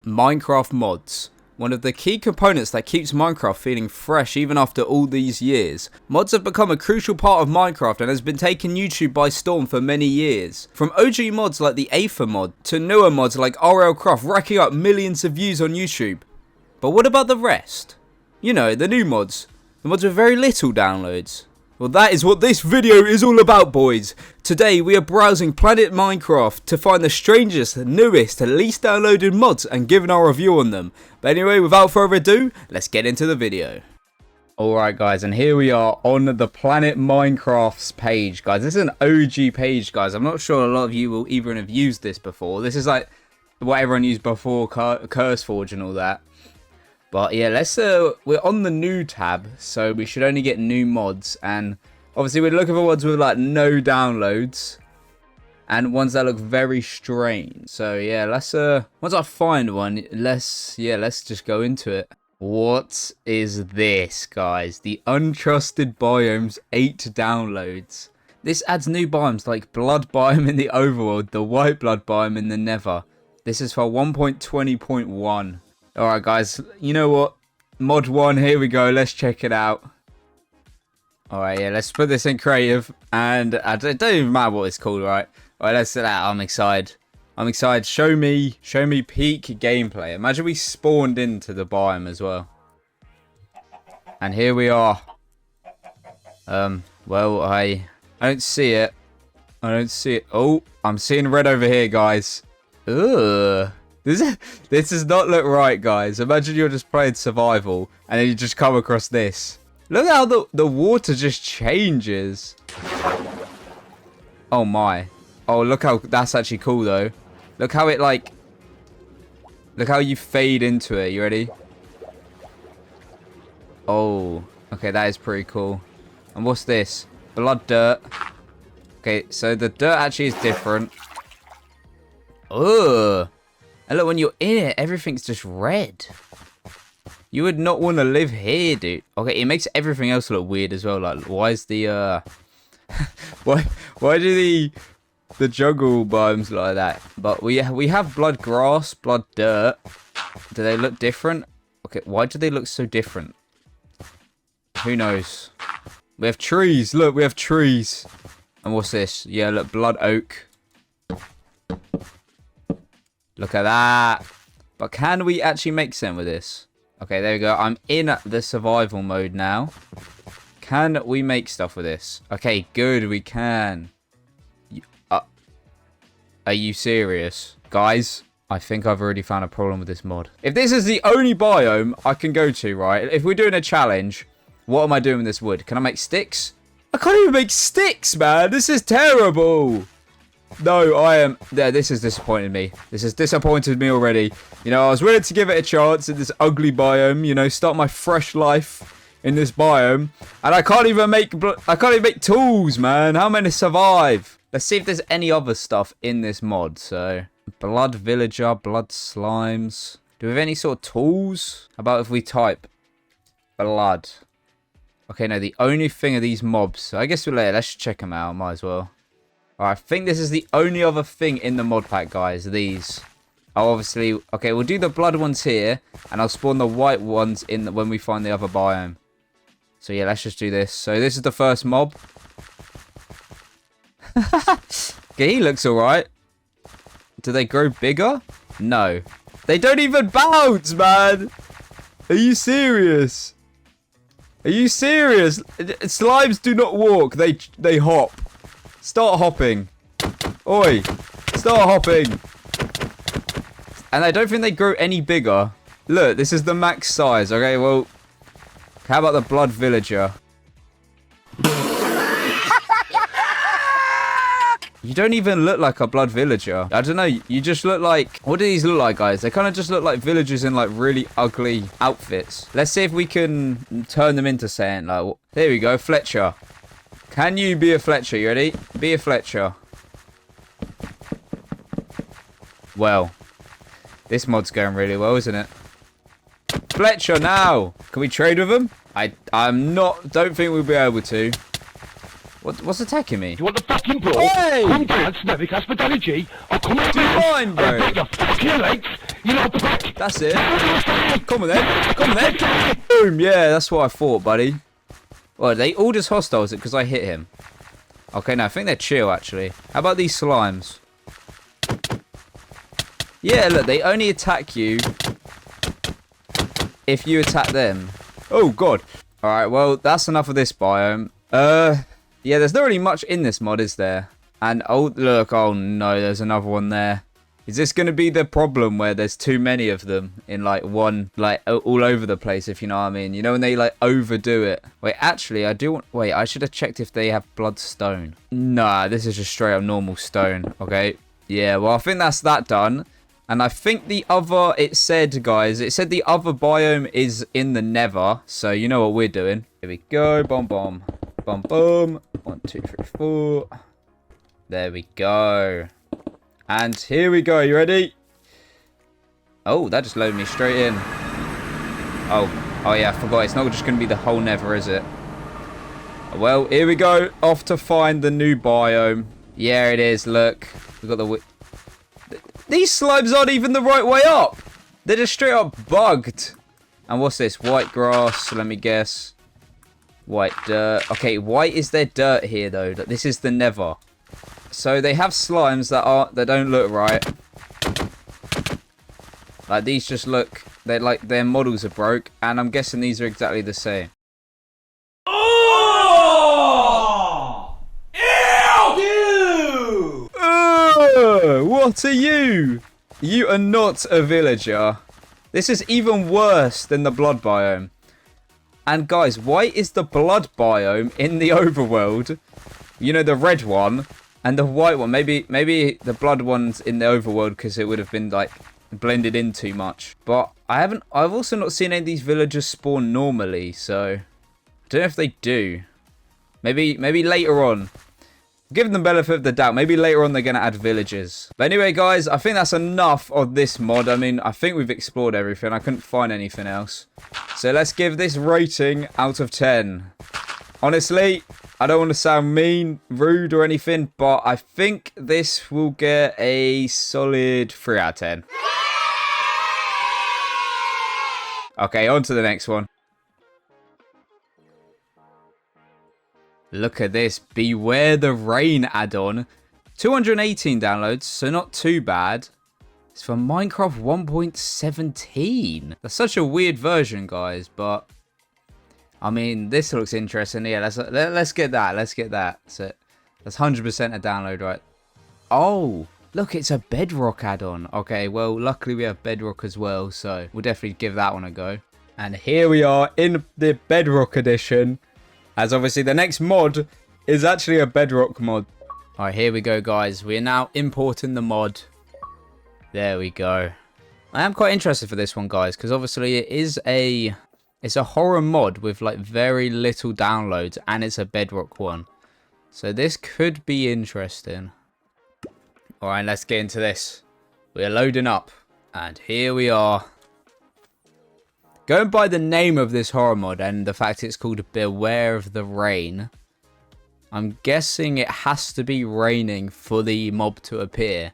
Minecraft mods. One of the key components that keeps Minecraft feeling fresh even after all these years. Mods have become a crucial part of Minecraft and has been taking YouTube by storm for many years. From OG mods like the Aether mod to newer mods like RLCraft racking up millions of views on YouTube. But what about the rest? You know, the new mods. The mods with very little downloads. Well, that is what this video is all about, boys. Today we are browsing Planet Minecraft to find the strangest, newest, least downloaded mods and giving our review on them. But anyway, without further ado, let's get into the video. Alright guys, and here we are on the Planet Minecraft's page, guys. This is an OG page, guys. I'm not sure a lot of you will even have used this before. This is like what everyone used before CurseForge and all that. But yeah, we're on the new tab, so we should only get new mods, and obviously we're looking for ones with like no downloads and ones that look very strange. So yeah, once I find one, let's just go into it. What is this, guys? The Untrusted Biomes 8 downloads. This adds new biomes like Blood Biome in the Overworld, the White Blood Biome in the Nether. This is for 1.20.1. Alright guys, you know what? Mod 1, here we go. Let's check it out. Alright, yeah, let's put this in creative. And it don't even matter what it's called, right? Alright, let's set that. I'm excited. I'm excited. Show me peak gameplay. Imagine we spawned into the biome as well. And here we are. Well, I don't see it. I don't see it. Oh, I'm seeing red over here, guys. Ugh. This does not look right, guys. Imagine you're just playing survival and then you just come across this. Look how the water just changes. Oh my. Oh, look how that's actually cool though. Look how it like, look how you fade into it. You ready? Oh, okay, that is pretty cool. And what's this? Blood dirt. Okay, so the dirt actually is different. Ugh. And look, when you're in it, everything's just red. You would not want to live here, dude. Okay, it makes everything else look weird as well. Like, why is the why do the jungle biomes look like that? But we have blood grass, blood dirt. Do they look different? Okay, why do they look so different? Who knows? We have trees. Look, we have trees. And what's this? Yeah, look, blood oak. Look at that. But can we actually make something with this? Okay, there we go. I'm in the survival mode now. Can we make stuff with this? Okay, good. We can. Are you serious? Guys, I think I've already found a problem with this mod. If this is the only biome I can go to, right? If we're doing a challenge, what am I doing with this wood? Can I make sticks? I can't even make sticks, man. This is terrible. No, I am. Yeah, this has disappointed me. This has disappointed me already. You know, I was willing to give it a chance in this ugly biome. You know, start my fresh life in this biome, and I can't even make. Tools, man. How am I gonna survive? Let's see if there's any other stuff in this mod. So, blood villager, blood slimes. Do we have any sort of tools? How about if we type blood? Okay, no. The only thing are these mobs. So I guess let's check them out. Might as well. Alright, I think this is the only other thing in the mod pack, guys. These. Oh, obviously. Okay, we'll do the blood ones here. And I'll spawn the white ones in when we find the other biome. So, yeah, let's just do this. So, this is the first mob. Okay, he looks alright. Do they grow bigger? No. They don't even bounce, man. Are you serious? Are you serious? Slimes do not walk. They hop. Start hopping. Oi. Start hopping. And I don't think they grow any bigger. Look, this is the max size. Okay, well. How about the blood villager? You don't even look like a blood villager. I don't know. You just look like... What do these look like, guys? They kind of just look like villagers in like really ugly outfits. Let's see if we can turn them into something. Like, there we go. Fletcher. Can you be a Fletcher? You ready? Be a Fletcher. Well, this mod's going really well, isn't it? Fletcher now. Can we trade with him? Don't think we'll be able to. What's attacking me? You want the fucking brawl? Hey! Come down, Snavic, hospitality. I'll come up with fine, bro. I'll break your fucking legs. That's it. Come on then. Come on then. Boom. Yeah, that's what I thought, buddy. Well, they all just hostiles it because I hit him. Okay, no, I think they're chill, actually. How about these slimes? Yeah, look, they only attack you if you attack them. Oh, God. Alright, well, that's enough of this biome. Yeah, there's not really much in this mod, is there? And, oh, look, oh, no, there's another one there. Is this going to be the problem where there's too many of them in, like, one, like, all over the place, if you know what I mean? You know when they, like, overdo it? Wait, actually, I do want... Wait, I should have checked if they have bloodstone. Nah, this is just straight up normal stone, okay? Yeah, well, I think that's that done. And I think the other... It said, guys, it said the other biome is in the nether. So, you know what we're doing. Here we go. Bomb, bomb. Bomb, boom. 1, 2, 3, 4. There we go. And here we go. You ready? Oh, that just loaded me straight in. Oh yeah, I forgot. It's not just going to be the whole nether, is it? Well, here we go. Off to find the new biome. Yeah, it is. Look. We've got the... These slimes aren't even the right way up. They're just straight up bugged. And what's this? White grass. Let me guess. White dirt. Okay, why is there dirt here, though? This is the nether. So they have slimes that don't look right. Like these just look, they're like their models are broke, and I'm guessing these are exactly the same. Oh! Ew! What are you? You are not a villager. This is even worse than the blood biome. And guys, why is the blood biome in the overworld? You know, the red one. And the white one, maybe the blood one's in the overworld because it would have been like blended in too much. But I've also not seen any of these villagers spawn normally, so I don't know if they do. Maybe later on. Give them the benefit of the doubt. Maybe later on they're going to add villagers. But anyway, guys, I think that's enough of this mod. I mean, I think we've explored everything. I couldn't find anything else. So let's give this rating out of 10. Honestly, I don't want to sound mean, rude or anything, but I think this will get a solid 3 out of 10. Okay, on to the next one. Look at this. Beware the Rain add-on. 218 downloads, so not too bad. It's for Minecraft 1.17. That's such a weird version, guys, but... I mean, this looks interesting. Yeah, let's get that. Let's get that. So that's 100% a download, right? Oh, look, it's a Bedrock add-on. Okay, well, luckily we have Bedrock as well, so we'll definitely give that one a go. And here we are in the Bedrock edition, as obviously the next mod is actually a Bedrock mod. All right, here we go, guys. We are now importing the mod. There we go. I am quite interested for this one, guys, because obviously it is a... It's a horror mod with like very little downloads, and it's a Bedrock one. So this could be interesting. Alright, let's get into this. We're loading up. And here we are. Going by the name of this horror mod and the fact it's called Beware of the Rain, I'm guessing it has to be raining for the mob to appear.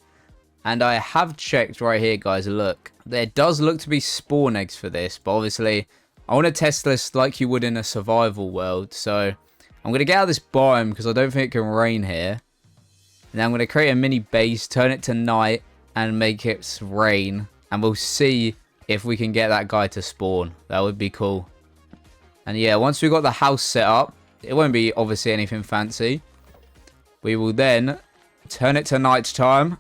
And I have checked right here, guys. Look. There does look to be spawn eggs for this, but obviously... I want to test this like you would in a survival world. So I'm going to get out of this biome because I don't think it can rain here. And then I'm going to create a mini base, turn it to night, and make it rain. And we'll see if we can get that guy to spawn. That would be cool. And yeah, once we've got the house set up, it won't be obviously anything fancy. We will then turn it to night time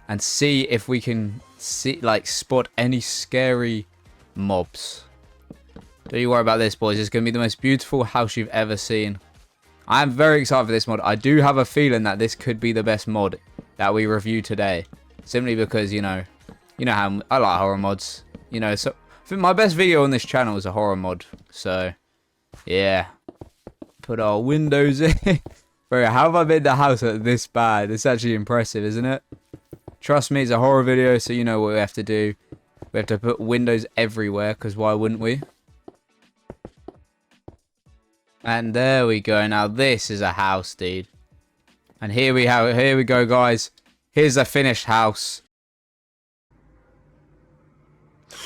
and see if we can spot any scary mobs. Don't you worry about this, boys. It's going to be the most beautiful house you've ever seen. I am very excited for this mod. I do have a feeling that this could be the best mod that we review today. Simply because, you know how I like horror mods. You know, so I think my best video on this channel is a horror mod. So, yeah. Put our windows in. Bro, how have I made the house look this bad? It's actually impressive, isn't it? Trust me, it's a horror video, so you know what we have to do. We have to put windows everywhere, because why wouldn't we? And there we go. Now this is a house, dude. And here we go, guys. Here's a finished house.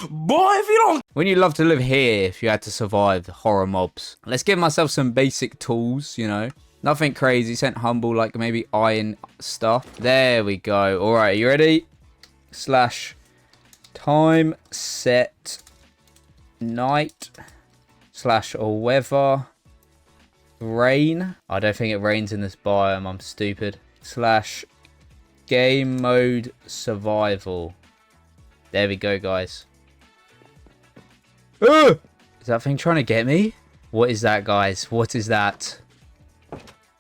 Boy, if you don't... Wouldn't you love to live here if you had to survive horror mobs? Let's give myself some basic tools, you know. Nothing crazy, sent humble, like maybe iron stuff. There we go. All right, you ready? / time set night / weather rain. I don't think it rains in this biome. I'm stupid. / game mode survival. There we go, guys. Is that thing trying to get me? What is that, guys? What is that?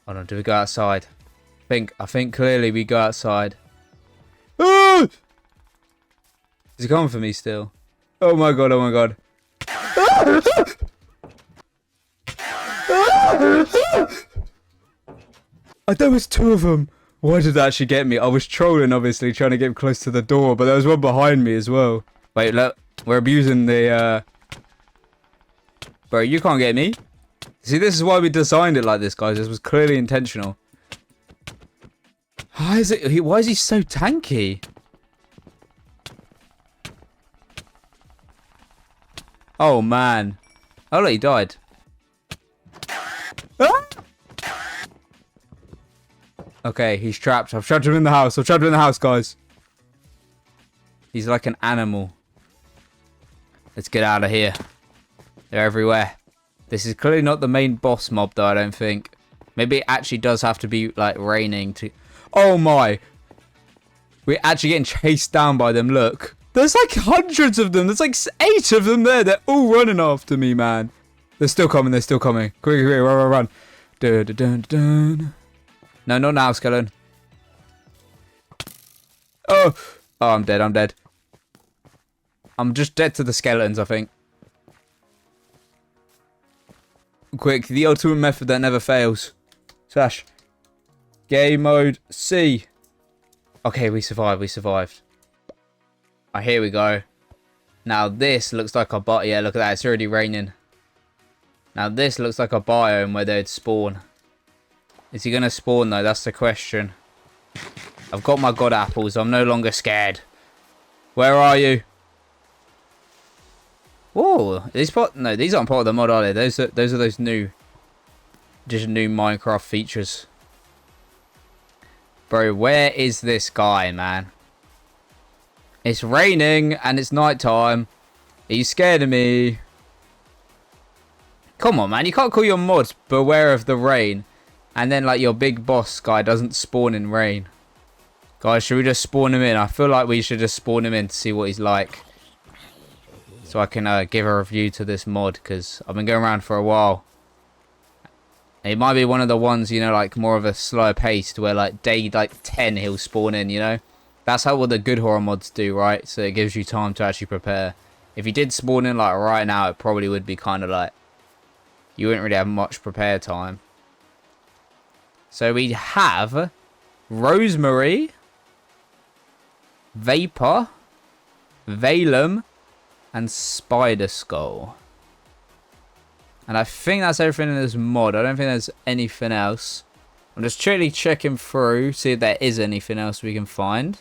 Hold on, do we go outside? I think clearly we go outside. Is he coming for me still? Oh my god, oh my god. There was 2 of them. Why did that actually get me? I was trolling, obviously, trying to get close to the door, but there was one behind me as well. Wait, look. We're abusing the, Bro, you can't get me. See, this is why we designed it like this, guys. This was clearly intentional. Why is he so tanky? Oh, man. Oh, look, he died. Ah! Okay, he's trapped. I've trapped him in the house. I've trapped him in the house, guys. He's like an animal. Let's get out of here. They're everywhere. This is clearly not the main boss mob, though, I don't think. Maybe it actually does have to be, like, raining to... Oh, my. We're actually getting chased down by them, look. There's, like, hundreds of them. There's, like, 8 of them there. They're all running after me, man. They're still coming. They're still coming. Quick, run, run, run. Dun, dun, dun, dun. No, not now, skeleton. Oh, I'm dead. I'm dead. I'm just dead to the skeletons, I think. Quick, the ultimate method that never fails. / game mode C. Okay, we survived. We survived. Alright, here we go. Now this looks like a biome. Yeah, look at that. It's already raining. Now this looks like a biome where they'd spawn. Is he going to spawn, though? That's the question. I've got my god apples. I'm no longer scared. Where are you? Whoa. No, these aren't part of the mod, are they? Those are those new... Just new Minecraft features. Bro, where is this guy, man? It's raining and it's nighttime. Are you scared of me? Come on, man. You can't call your mods beware of the rain. And then, like, your big boss guy doesn't spawn in rain. Guys, should we just spawn him in? I feel like we should just spawn him in to see what he's like. So I can give a review to this mod, because I've been going around for a while. It might be one of the ones, you know, like, more of a slower pace, where, like, day, like, 10 he'll spawn in, you know? That's how all the good horror mods do, right? So it gives you time to actually prepare. If you did spawn in, like, right now, it probably would be kind of like... You wouldn't really have much prepare time. So we have Rosemary, Vapor, Valum, and Spider Skull. And I think that's everything in this mod. I don't think there's anything else. I'm just checking through, see if there is anything else we can find.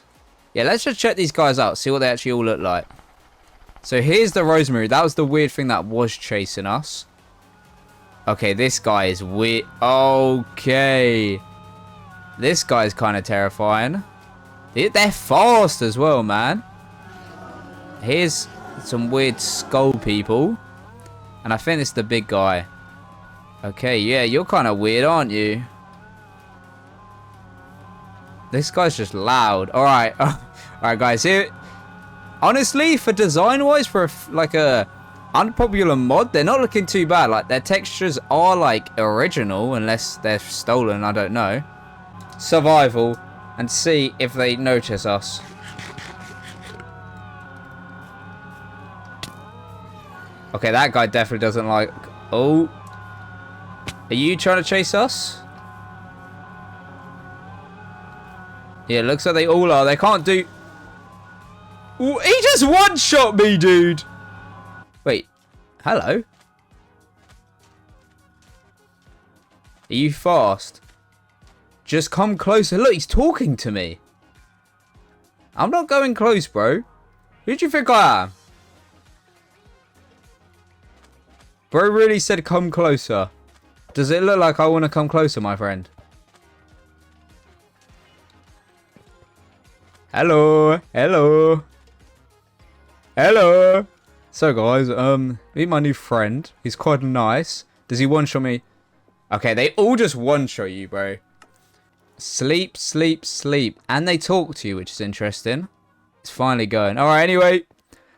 Yeah, let's just check these guys out, see what they actually all look like. So here's the Rosemary. That was the weird thing that was chasing us. Okay, this guy is weird. Okay. This guy's kind of terrifying. They're fast as well, man. Here's some weird skull people. And I think it's the big guy. Okay, yeah, you're kind of weird, aren't you? This guy's just loud. Alright. Alright, guys. Here. Honestly, for design-wise, for like a unpopular mod, they're not looking too bad. Like, their textures are, like, original, unless they're stolen, I don't know. Survival, and see if they notice us. Okay, that guy definitely doesn't like... Oh. Are you trying to chase us? Yeah, it looks like they all are. They can't do... Ooh, he just one-shot me, dude! Wait. Hello? Are you fast? Just come closer. Look, he's talking to me. I'm not going close, bro. Who do you think I am? Bro really said come closer. Does it look like I want to come closer, my friend? Hello. Hello. Hello. So, guys, meet my new friend. He's quite nice. Does he one-shot me? Okay, they all just one-shot you, bro. Sleep, sleep, sleep. And they talk to you, which is interesting. It's finally going. Alright, anyway.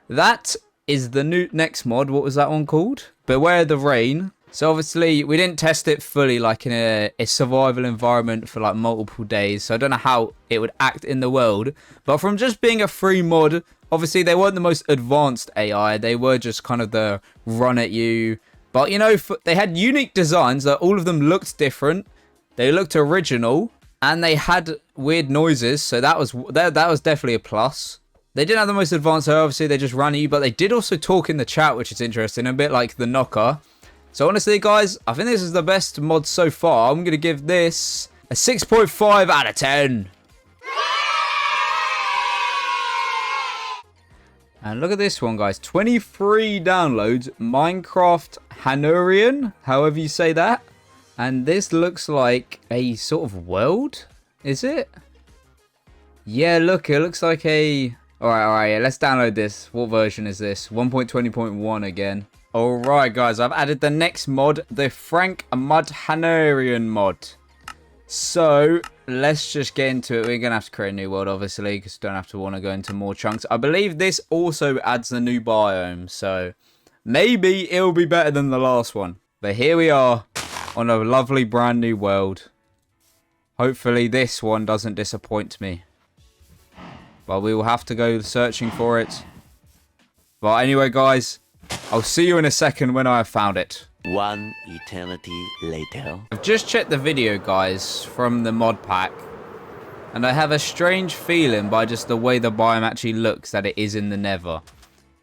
That is the new next mod. What was that one called? Beware the Rain. So obviously we didn't test it fully like in a survival environment for like multiple days. So I don't know how it would act in the world. But from just being a free mod, obviously they weren't the most advanced AI. They were just kind of the run at you. But you know, they had unique designs that all of them looked different. They looked original and they had weird noises. So that was definitely a plus. They didn't have the most advanced, so obviously they just ran at you, but they did also talk in the chat, which is interesting, a bit like the Knocker. So honestly, guys, I think this is the best mod so far. I'm going to give this a 6.5 out of 10. And look at this one, guys. 23 downloads. Minecraft Hanurian, however you say that. And this looks like a sort of world, is it? Yeah, look, it looks like a... Alright, yeah, let's download this. What version is this? 1.20.1 again. Alright, guys, I've added the next mod, the Frank Mud Hanurian mod. So, let's just get into it. We're going to have to create a new world, obviously, because we don't have to want to go into more chunks. I believe this also adds the new biome, so maybe it'll be better than the last one. But here we are on a lovely brand new world. Hopefully this one doesn't disappoint me. But we will have to go searching for it. But anyway, guys, I'll see you in a second when I have found it. One eternity later. I've just checked the video, guys, from the mod pack. And I have a strange feeling by just the way the biome actually looks that it is in the Nether.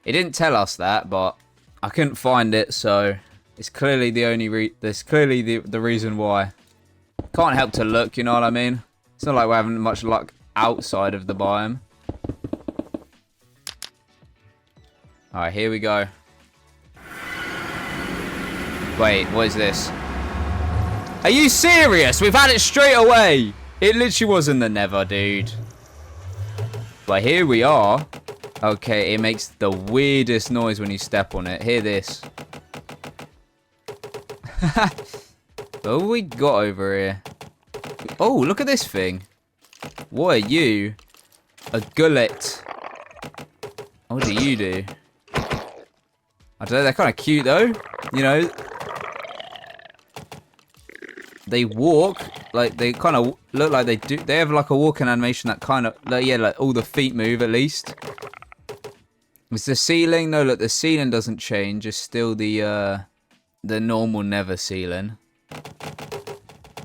It didn't tell us that, but I couldn't find it, so it's clearly the only the reason why. Can't help to look, you know what I mean? It's not like we're having much luck outside of the biome. Alright, here we go. Wait, what is this? Are you serious? We've had it straight away. It literally was in the Nether, dude. But here we are. Okay, it makes the weirdest noise when you step on it. Hear this. What have we got over here? Oh, look at this thing. What are you? A gullet. What do you do? I don't know, they're kind of cute though. You know, they walk, like they kind of look like they do. They have like a walking animation that kind of, like, yeah, like all the feet move at least. It's the ceiling. No, look, the ceiling doesn't change. It's still the normal Nether ceiling.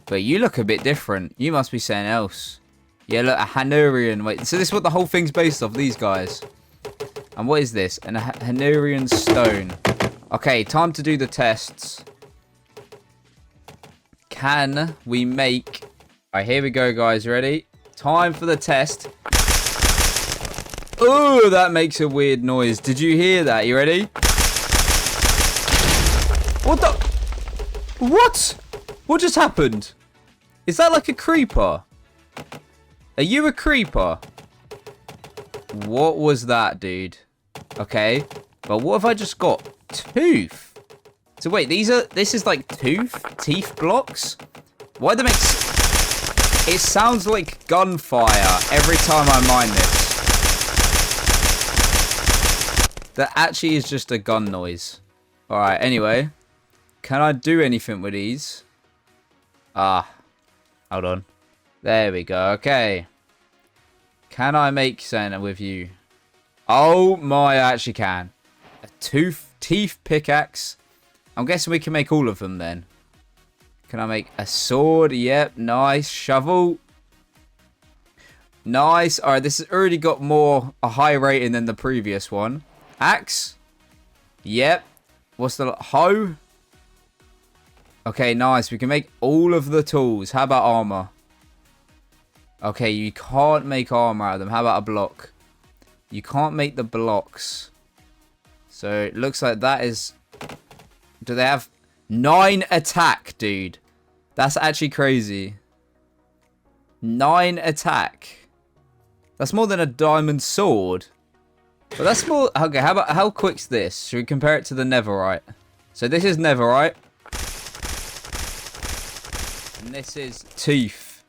But you look a bit different. You must be saying else. Yeah, look, a Hanurian. Wait, so this is what the whole thing's based off, these guys. And what is this? An Hanurian stone. Okay, time to do the tests. Can we make... Alright, here we go, guys. Ready? Time for the test. Oh, that makes a weird noise. Did you hear that? You ready? What the... What? What just happened? Is that like a creeper? Are you a creeper? What was that, dude? Okay. But what if I just got tooth? So wait, this is like teeth blocks? Why do they make... It sounds like gunfire every time I mine this. That actually is just a gun noise. Alright, anyway. Can I do anything with these? Ah. Hold on. There we go. Okay. Can I make something with you? Oh my, I actually can. A teeth pickaxe. I'm guessing we can make all of them then. Can I make a sword? Yep, nice. Shovel. Nice. Alright, this has already got a high rating than the previous one. Axe. Yep. What's the hoe? Okay, nice. We can make all of the tools. How about armor? Okay, you can't make armor out of them. How about a block? You can't make the blocks. So it looks like that is Do they have 9 attack, dude? That's actually crazy. 9 attack. That's more than a diamond sword. But that's more... Okay, how quick's this? Should we compare it to the netherite? So this is netherite. And this is teeth.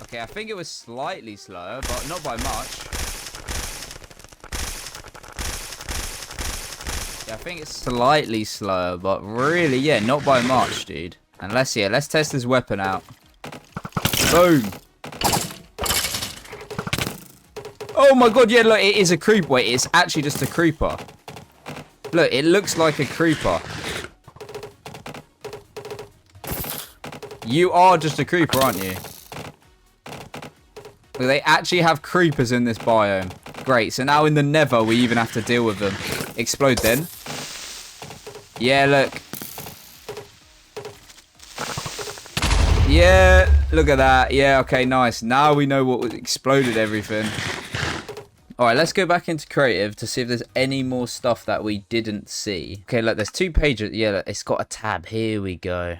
Okay, I think it was slightly slower, but not by much. Yeah, I think it's slightly slower, but really, yeah, not by much, dude. And let's test this weapon out. Boom. Oh my god, yeah, look, it is a creeper. Wait, it's actually just a creeper. Look, it looks like a creeper. You are just a creeper, aren't you? Look, they actually have creepers in this biome. Great, so now in the nether, we even have to deal with them. Explode then. Yeah, look. Yeah, look at that. Yeah, okay, nice. Now we know what exploded everything. Alright, let's go back into creative to see if there's any more stuff that we didn't see. Okay, look, there's 2 pages. Yeah, look, it's got a tab. Here we go.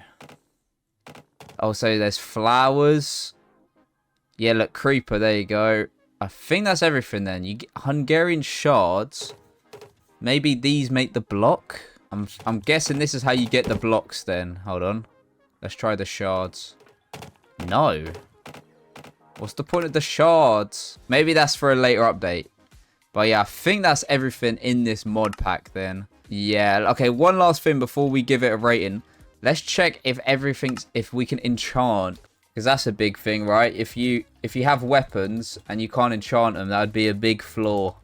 Also, there's flowers. Yeah, look, creeper. There you go. I think that's everything then. You get Hungarian shards. Maybe these make the block. I'm guessing this is how you get the blocks then. Hold on. Let's try the shards. No. What's the point of the shards? Maybe that's for a later update. But yeah, I think that's everything in this mod pack then. Yeah, okay, one last thing before we give it a rating. Let's check if if we can enchant. Because that's a big thing, right? If you have weapons and you can't enchant them, that would be a big flaw.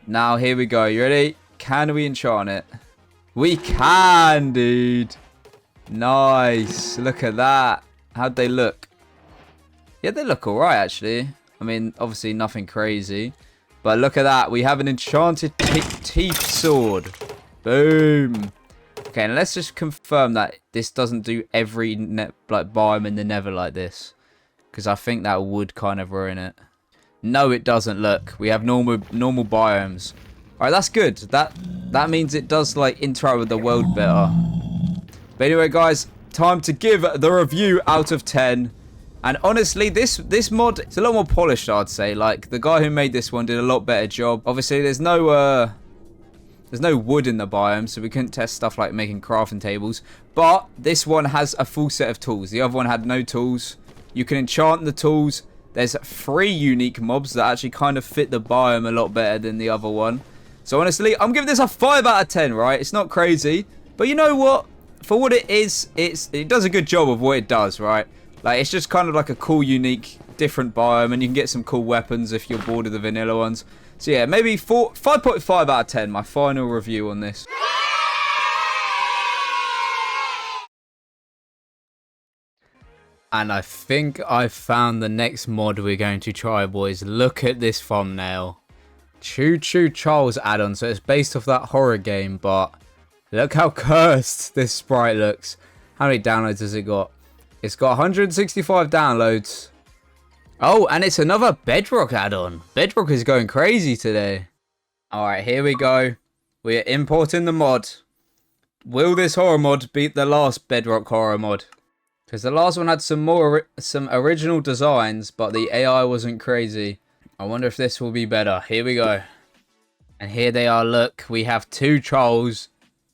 Now, here we go. You ready? Can we enchant it? We can, dude. Nice. Look at that. How'd they look? Yeah, they look alright, actually. I mean, obviously nothing crazy. But look at that. We have an enchanted teeth sword. Boom. Okay, and let's just confirm that this doesn't do every biome in the nether like this. Because I think that would kind of ruin it. No, it doesn't. Look, we have normal biomes. Alright, that's good. That means it does, like, interact with the world better. But anyway, guys, time to give the review out of 10. And honestly, this mod, it's a lot more polished, I'd say. Like, the guy who made this one did a lot better job. Obviously, there's no wood in the biome, so we couldn't test stuff like making crafting tables. But this one has a full set of tools. The other one had no tools. You can enchant the tools. There's 3 unique mobs that actually kind of fit the biome a lot better than the other one. So honestly, I'm giving this a 5 out of 10, right? It's not crazy. But you know what? For what it is, it does a good job of what it does, right? Like, it's just kind of like a cool, unique, different biome, and you can get some cool weapons if you're bored of the vanilla ones. So yeah, maybe 5.5 out of 10, my final review on this. And I think I found the next mod we're going to try, boys. Look at this thumbnail. Choo Charles add-on. So it's based off that horror game, but look how cursed this sprite looks. How many downloads has it got? It's got 165 downloads. Oh, and it's another Bedrock add-on. Bedrock is going crazy today. Alright, here we go. We are importing the mod. Will this horror mod beat the last Bedrock horror mod? Because the last one had some original designs, but the AI wasn't crazy. I wonder if this will be better. Here we go. And here they are, look. We have 2 trolls.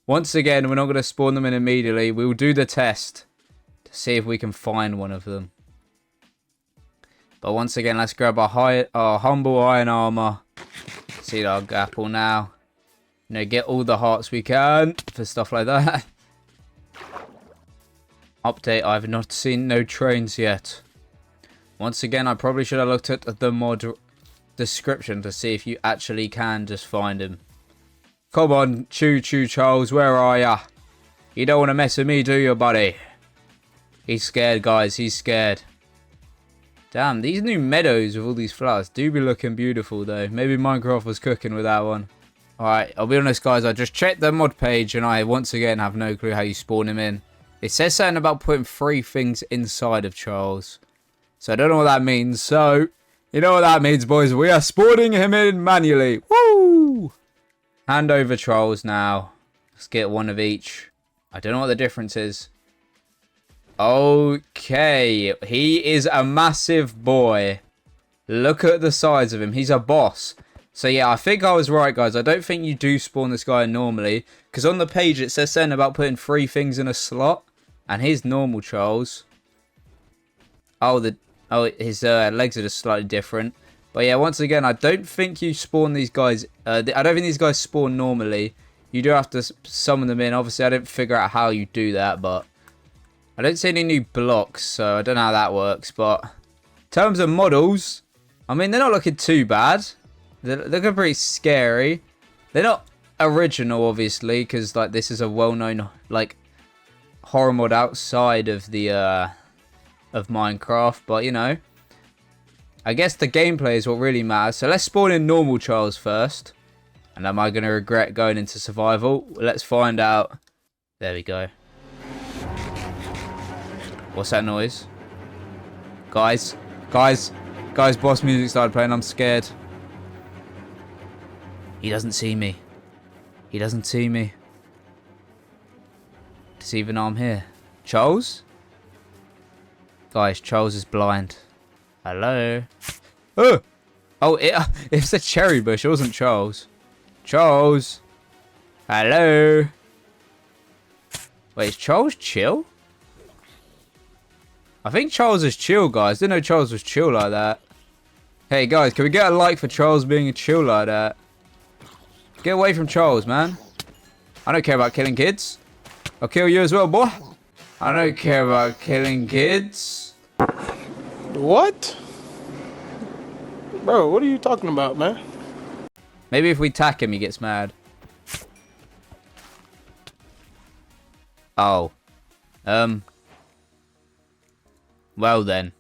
Once again, we're not going to spawn them in immediately. We will do the test to see if we can find one of them. But once again, let's grab our humble iron armor. See our apple now. You know, get all the hearts we can for stuff like that. Update, I've not seen no trains yet. Once again, I probably should have looked at the mod description to see if you actually can just find him. Come on, Choo Charles, where are ya? You don't want to mess with me, do you, buddy? He's scared, guys, he's scared. Damn, these new meadows with all these flowers do be looking beautiful, though. Maybe Minecraft was cooking with that one. Alright, I'll be honest, guys. I just checked the mod page, and I, once again, have no clue how you spawn him in. It says something about putting 3 things inside of Charles. So I don't know what that means. So, you know what that means, boys. We are spawning him in manually. Woo! Hand over trolls now. Let's get one of each. I don't know what the difference is. Okay. He is a massive boy. Look at the size of him. He's a boss. So yeah, I think I was right, guys. I don't think you do spawn this guy normally. Because on the page it says something about putting 3 things in a slot. And here's normal trolls. Oh, his legs are just slightly different. But yeah, once again, I don't think you spawn these guys. I don't think these guys spawn normally. You do have to summon them in. Obviously, I didn't figure out how you do that, but I don't see any new blocks, so I don't know how that works. But in terms of models, I mean, they're not looking too bad. They're looking pretty scary. They're not original, obviously, because like this is a well-known like horror mod outside of the of Minecraft. But you know, I guess the gameplay is what really matters. So let's spawn in normal Charles first. And am I going to regret going into survival? Let's find out. There we go. What's that noise? Guys, boss music started playing. I'm scared. He doesn't see me. He doesn't see me. Does he even know I'm here? Charles? Guys, Charles is blind. Hello? Oh! Oh, it's a cherry bush. It wasn't Charles. Charles? Hello? Wait, is Charles chill? I think Charles is chill, guys. Didn't know Charles was chill like that. Hey, guys, can we get a like for Charles being a chill like that? Get away from Charles, man. I don't care about killing kids. I'll kill you as well, boy. I don't care about killing kids. What? Bro, what are you talking about, man? Maybe if we attack him, he gets mad. Oh. Well then.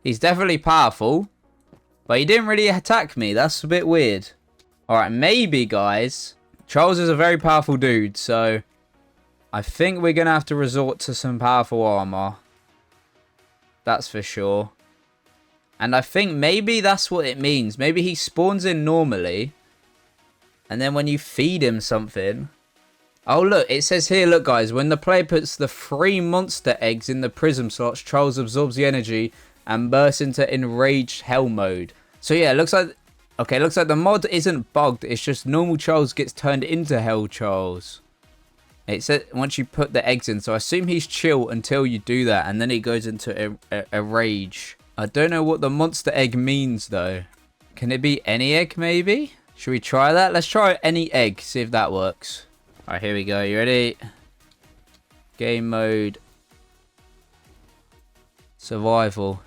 He's definitely powerful. But he didn't really attack me. That's a bit weird. Alright, maybe, guys. Charles is a very powerful dude, so I think we're going to have to resort to some powerful armor. That's for sure. And I think maybe that's what it means. Maybe he spawns in normally. And then when you feed him something... Oh, look. It says here, look, guys. When the player puts the 3 monster eggs in the prism slots, Charles absorbs the energy and bursts into enraged hell mode. So, yeah, it looks like... Okay, it looks like the mod isn't bugged. It's just normal Charles gets turned into Hell Charles. It said once you put the eggs in. So I assume he's chill until you do that. And then he goes into a rage. I don't know what the monster egg means, though. Can it be any egg, maybe? Should we try that? Let's try any egg. See if that works. Alright, here we go. You ready? Game mode. Survival.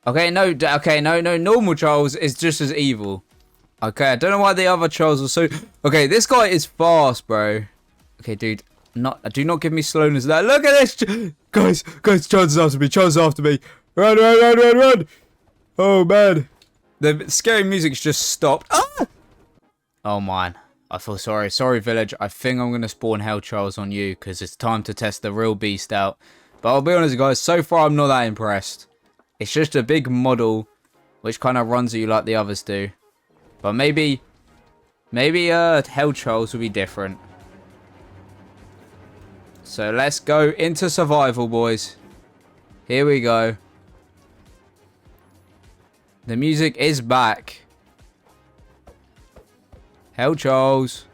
Okay, no, normal Charles is just as evil. Okay, I don't know why the other Charles was so... Okay, this guy is fast, bro. Okay, dude, do not give me slowness. That. Look at this! Guys, Charles is after me, Run! Oh, man. The scary music's just stopped. Ah! Oh, man. I feel sorry. Sorry, village. I think I'm going to spawn Hell Charles on you, because it's time to test the real beast out. But I'll be honest, guys, so far I'm not that impressed. It's just a big model, which kind of runs at you like the others do. But maybe Hell Charles will be different. So let's go into survival, boys. Here we go. The music is back. Hell Charles.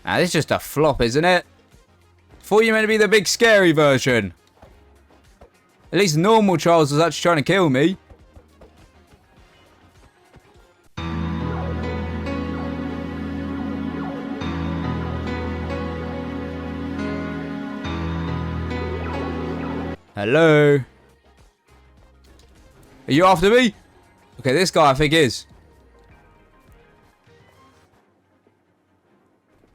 Now, this is just a flop, isn't it? Thought you meant to be the big scary version. At least normal Charles was actually trying to kill me. Hello? Are you after me? Okay, this guy I think is.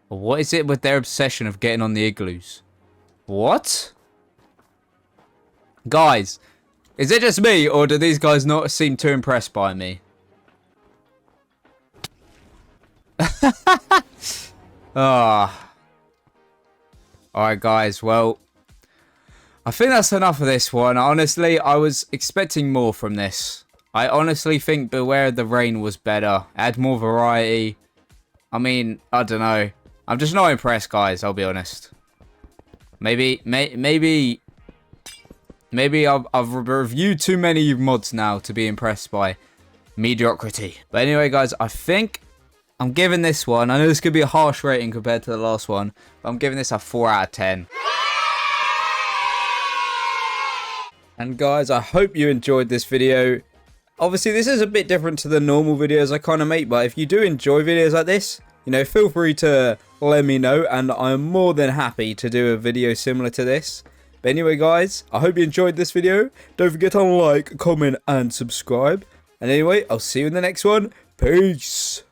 What is it with their obsession of getting on the igloos? What? Guys, is it just me, or do these guys not seem too impressed by me? Ah. Alright, guys, well, I think that's enough of this one. Honestly, I was expecting more from this. I honestly think Beware of the Rain was better. It had more variety. I mean, I don't know. I'm just not impressed, guys. I'll be honest. Maybe I've reviewed too many mods now to be impressed by mediocrity. But anyway, guys, I think I'm giving this one. I know this could be a harsh rating compared to the last one, but I'm giving this a 4 out of 10. And guys, I hope you enjoyed this video. Obviously, this is a bit different to the normal videos I kind of make, but if you do enjoy videos like this, you know, feel free to let me know, and I'm more than happy to do a video similar to this. But anyway, guys, I hope you enjoyed this video. Don't forget to like, comment, and subscribe. And anyway, I'll see you in the next one. Peace.